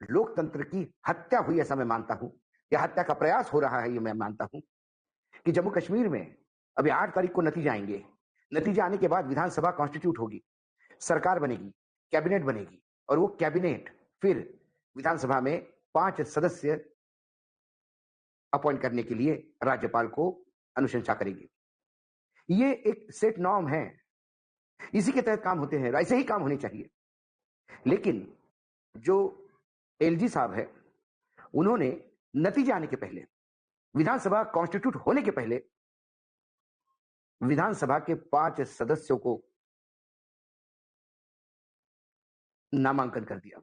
लोकतंत्र की हत्या हुई ऐसा मैं मानता हूं, या हत्या का प्रयास हो रहा है ये मैं मानता हूं, कि जम्मू कश्मीर में अभी 8 तारीख को नतीजे आएंगे। नतीजे आने के बाद विधानसभा कॉन्स्टिट्यूट होगी, सरकार बनेगी, कैबिनेट बनेगी, और वो कैबिनेट फिर विधानसभा में 5 सदस्य अपॉइंट करने के लिए राज्यपाल को अनुशंसा करेगी। ये एक सेट नॉर्म है, इसी के तहत काम होते हैं, ऐसे ही काम होने चाहिए। लेकिन जो एलजी साहब है, उन्होंने नतीजे आने के पहले, विधानसभा कॉन्स्टिट्यूट होने के पहले, विधानसभा के 5 सदस्यों को नामांकन कर दिया,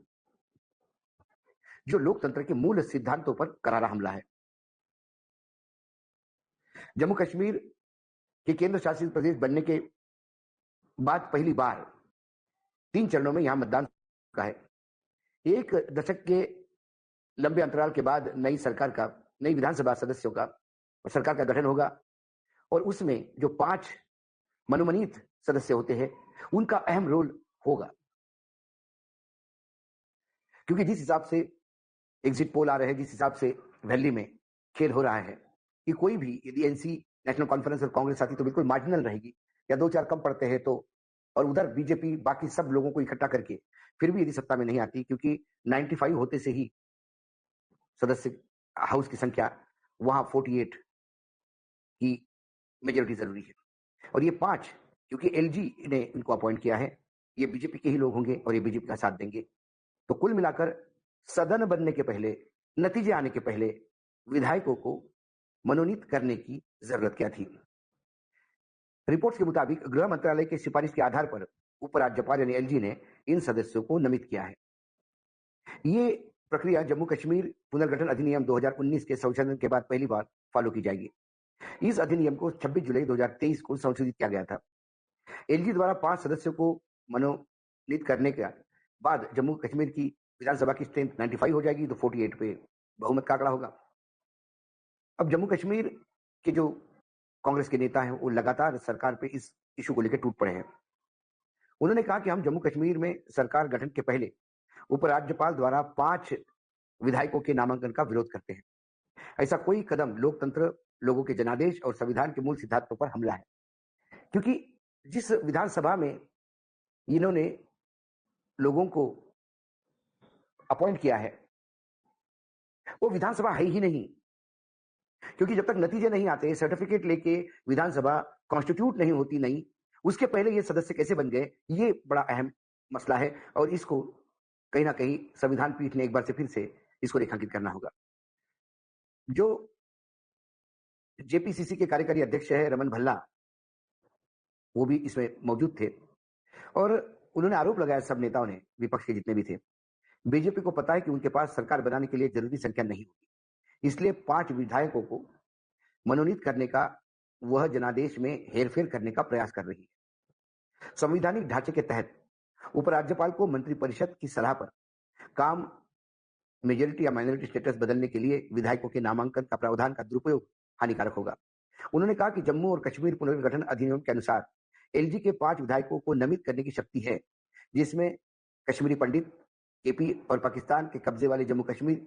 जो लोकतंत्र के मूल सिद्धांतों पर करारा हमला है। जम्मू कश्मीर के केंद्र शासित प्रदेश बनने के बाद पहली बार 3 चरणों में यहां मतदान का है। 1 दशक के लंबे अंतराल के बाद नई विधानसभा सदस्यों का सरकार का गठन होगा, और उसमें जो 5 मनोनीत सदस्य होते हैं उनका अहम रोल होगा। क्योंकि जिस हिसाब से एग्जिट पोल आ रहे हैं, जिस हिसाब से वैली में खेल हो रहा है, कि कोई भी यदि एनसी, नेशनल कॉन्फ्रेंस और कांग्रेस आती तो बिल्कुल मार्जिनल रहेगी, या 2-4 कम पड़ते हैं तो, और उधर बीजेपी बाकी सब लोगों को इकट्ठा करके फिर भी यदि सत्ता में नहीं आती, क्योंकि 95 होते से ही सदस्य हाउस की संख्या वहां 48 की मेजोरिटी जरूरी है। और ये 5, क्योंकि एलजी ने इनको अपॉइंट किया है, ये बीजेपी के ही लोग होंगे और ये बीजेपी का साथ देंगे। तो कुल मिलाकर सदन बनने के पहले, नतीजे आने के पहले विधायकों को मनोनीत करने की जरूरत क्या थी? रिपोर्ट्स के मुताबिक गृह मंत्रालय की सिफारिश के आधार पर उपराज्यपाल यानी एलजी ने इन सदस्यों को नामित किया है। ये प्रक्रिया जम्मू कश्मीर पुनर्गठन अधिनियम 2019 के संशोधन के बाद पहली बार फॉलो की जाएगी। इस अधिनियम को 26 जुलाई 2023 को संशोधित किया गया था। एलजी द्वारा 5 सदस्यों को मनोनीत करने के बाद जम्मू कश्मीर की विधानसभा की स्ट्रेंथ 95 हो जाएगी, तो 48 पे बहुमत का आंकड़ा होगा। अब जम्मू कश्मीर के जो कांग्रेस के नेता हैं वो लगातार सरकार पे इस इशू को लेकर टूट पड़े हैं। उन्होंने कहा कि हम जम्मू कश्मीर में सरकार गठन के पहले उपराज्यपाल द्वारा 5 विधायकों के नामांकन का विरोध करते हैं। ऐसा कोई कदम लोकतंत्र, लोगों के जनादेश और संविधान के मूल सिद्धांतों पर हमला है, क्योंकि जिस विधानसभा में इन्होंने लोगों को अपॉइंट किया है वो विधानसभा है ही नहीं। क्योंकि जब तक नतीजे नहीं आते, सर्टिफिकेट लेके विधानसभा कॉन्स्टिट्यूट नहीं होती नई, उसके पहले ये सदस्य कैसे बन गए, ये बड़ा अहम मसला है, और इसको कहीं ना कहीं संविधान पीठ ने एक बार से फिर से इसको रेखांकित करना होगा। जो जेपीसीसी के कार्यकारी अध्यक्ष है रमन भल्ला, वो भी इसमें मौजूद थे, और उन्होंने आरोप लगाया, सब नेताओं ने, विपक्ष के जितने भी थे, बीजेपी को पता है कि उनके पास सरकार बनाने के लिए जरूरी संख्या नहीं होगी, इसलिए 5 विधायकों को मनोनीत करने का वह जनादेश में हेरफेर करने का प्रयास कर रही है। संवैधानिक ढांचे के तहत उपराज्यपाल को मंत्रिपरिषद की सलाह पर काम मेजोरिटी या माइनॉरिटी स्टेटस बदलने के लिए विधायकों के नामांकन का प्रावधान का दुरुपयोग हानिकारक होगा। उन्होंने कहा कि जम्मू और कश्मीर पुनर्गठन अधिनियम के अनुसार एलजी के 5 विधायकों को नामित करने की शक्ति है, जिसमें कश्मीरी पंडित, केपी और पाकिस्तान के कब्जे वाले जम्मू कश्मीर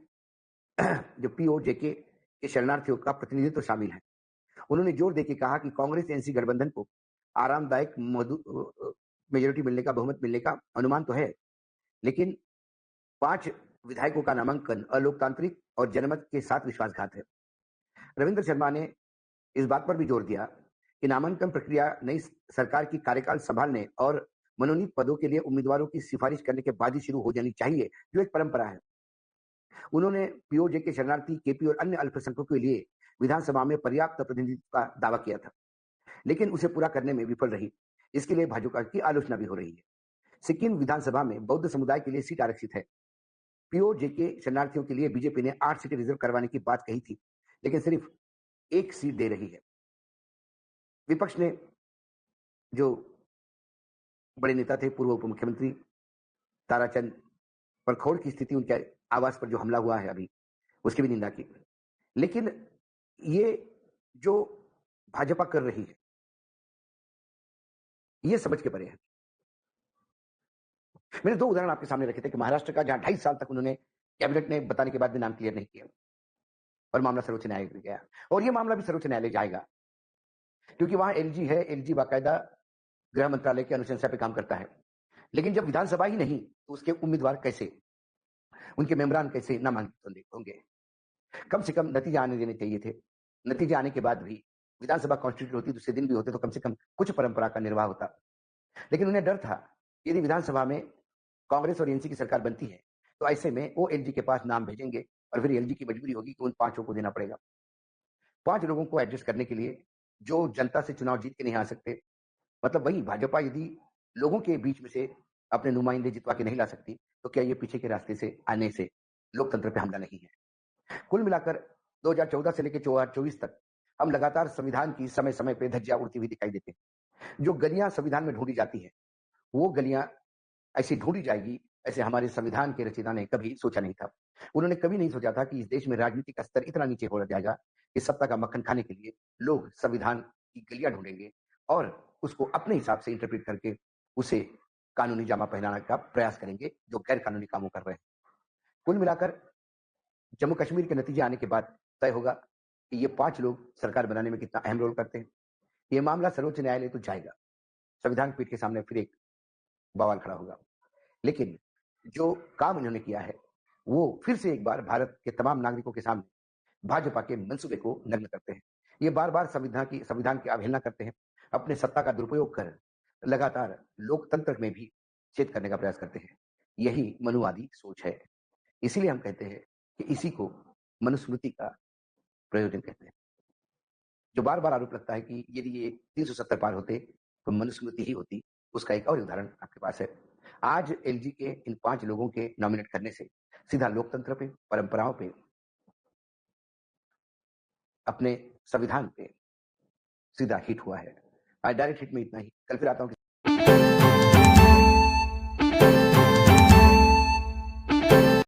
जो पीओजेके के शरणार्थियों का प्रतिनिधित्व शामिल है। उन्होंने जोर देकर कहा कि कांग्रेस एनसी गठबंधन को आरामदायक मेजोरिटी मिलने का, बहुमत मिलने का अनुमान तो है, लेकिन 5 विधायकों का नामांकन अलोकतांत्रिक और जनमत के साथ विश्वासघात है। रविंद्र शर्मा ने इस बात पर भी जोर दिया कि नामांकन प्रक्रिया नई सरकार की कार्यकाल संभालने और मनोनीत पदों के लिए उम्मीदवारों की सिफारिश करने के बाद ही शुरू हो जानी चाहिए, जो एक परंपरा है। उन्होंने पीओजे के शरणार्थी, केपी और अन्य अल्पसंख्यकों के लिए विधानसभा में पर्याप्त प्रतिनिधित्व का दावा किया था, लेकिन उसे पूरा करने में विफल रही। इसके लिए भाजपा की आलोचना भी हो रही है। सिक्किम विधानसभा में बौद्ध समुदाय के लिए सीट आरक्षित है। पीओजे के शरणार्थियों के लिए बीजेपी ने 8 सीटें रिजर्व करवाने की बात कही थी, लेकिन सिर्फ 1 सीट दे रही है। विपक्ष ने, जो बड़े नेता थे, पूर्व उप मुख्यमंत्री ताराचंद परखौड़ की स्थिति, उनके आवास पर जो हमला हुआ है अभी, उसकी भी निंदा की। लेकिन ये जो भाजपा कर रही है, ये समझ के परे है। मैंने 2 उदाहरण आपके सामने रखे थे कि महाराष्ट्र का, जहां 2.5 साल तक उन्होंने कैबिनेट ने बताने के बाद भी नाम क्लियर नहीं किया और मामला सर्वोच्च न्यायालय में गया और ये मामला भी सर्वोच्च न्यायालय जाएगा क्योंकि वहां एलजी है। एलजी बाकायदा गृह मंत्रालय की अनुशंसा पे काम करता है, लेकिन जब विधानसभा ही नहीं तो उसके उम्मीदवार कैसे, उनके मेम्बरान कैसे नामांकित होंगे? कम से कम नतीजे आने देने चाहिए थे। नतीजे आने के बाद भी विधानसभा कॉन्स्टिट्यूट होती, दूसरे दिन भी होते तो कम से कम कुछ परंपरा का निर्वाह होता। लेकिन उन्हें डर था कि यदि विधानसभा में कांग्रेस और एनसी की सरकार बनती है तो ऐसे में वो एलजी के पास नाम भेजेंगे और फिर एलजी की मजबूरी होगी कि उन 5 को देना पड़ेगा। 5 लोगों को एडजस्ट करने के लिए जो जनता से चुनाव जीत के नहीं आ सकते, मतलब वही भाजपा यदि लोगों के बीच में से अपने नुमाइंदे जितवा के नहीं ला सकती, तो क्या ये पीछे के रास्ते से आने से लोकतंत्र पे हमला नहीं है? कुल मिलाकर 2014 से लेकर 2024 तक हम लगातार संविधान की समय समय पे धज्जियां उड़ती हुई दिखाई देते हैं। जो गलियां संविधान में ढूंढी जाती है वो गलियां ऐसी ढूंढी जाएगी, ऐसे हमारे संविधान के रचयिता ने कभी सोचा नहीं था। उन्होंने कभी नहीं सोचा था कि इस देश में राजनीतिक स्तर इतना नीचे हो जाएगा कि सत्ता का मक्खन खाने के लिए लोग संविधान की गलियां ढूंढेंगे और उसको अपने हिसाब से इंटरप्रेट करके उसे कानूनी जामा पहनाने का प्रयास करेंगे जो गैर कानूनी कामों कर रहे हैं। कुल मिलाकर जम्मू कश्मीर के नतीजे आने के बाद तय होगा कि ये 5 लोग सरकार बनाने में कितना अहम रोल करते हैं। ये मामला सर्वोच्च न्यायालय तो जाएगा, संविधान पीठ के सामने फिर एक बवाल खड़ा होगा। लेकिन जो काम उन्होंने किया है वो फिर से एक बार भारत के तमाम नागरिकों के सामने भाजपा के मंसूबे को नग्न करते हैं। ये बार-बार संविधान की अवहेलना करते हैं, अपने सत्ता का दुरुपयोग कर लगातार लोकतंत्र में भी छेद करने का प्रयास करते हैं। यही मनुवादी सोच है। इसीलिए हम कहते हैं कि इसी को मनुस्मृति का प्रयोजन कहते हैं। जो बार-बार आरोप लगता है कि यदि ये 370 पार होते तो मनुस्मृति ही होती, उसका एक और उदाहरण आपके पास है। आज एलजी के इन 5 लोगों के नॉमिनेट करने से सीधा लोकतंत्र पे, परंपराओं पे, अपने संविधान पे सीधा हिट हुआ है। आज डायरेक्ट हिट में इतना ही। कल फिर आता हूँ